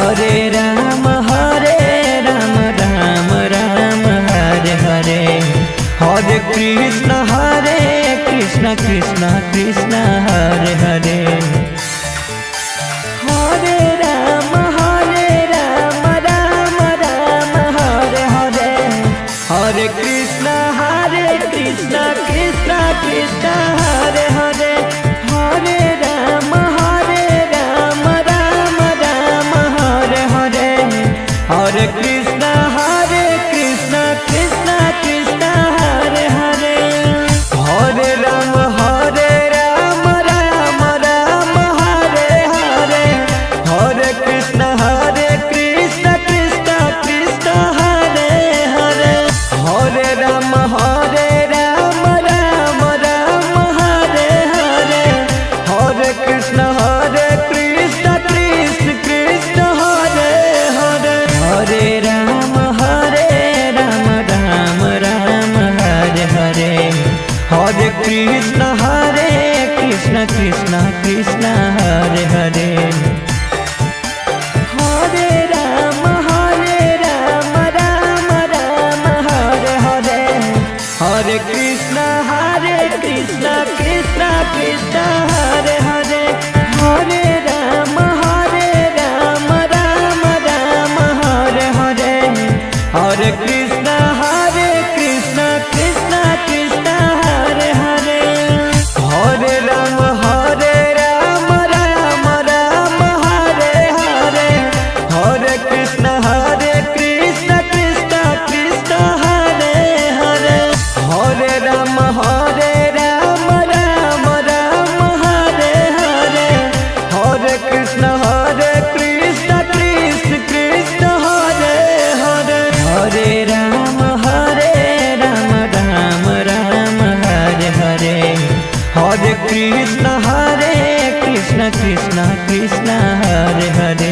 Hare Ram Ram Ram Hare Hare, Hare Krishna Krishna Krishna Hare Hare. Hare Ram Ram Ram Hare Hare, Hare Krishna Krishna Krishna Hare Hare. Hare Ram Ram Ram Hare Hare, Hare Krishna Krishna Krishna Hare Hare. Hare Ram Ram Ram Hare Hare, Hare Krishna Krishna Krishna Hare Hare. Hare Ram Ram Ram Hare Hare, Hare Krishna Krishna Krishna Hare Hare. Hare Ram Ram Ram Hare Hare, Hare Krishna Krishna Krishna Hare Hare. Hare Ram Ram Ram Hare Hare, Hare Krishna Krishna Krishna Hare Hare. Hare Ram Ram Ram Hare Hare, Hare Krishna Krishna Krishna Hare Hare. Hare Ram Ram Ram Hare Hare, Hare Krishna Krishna Krishna Hare Hare. Hare Ram Ram Ram Hare Hare, Hare Krishna Krishna Krishna Hare Hare. Hare Ram Ram Ram Hare Hare, Hare Krishna Krishna Krishna Hare Hare.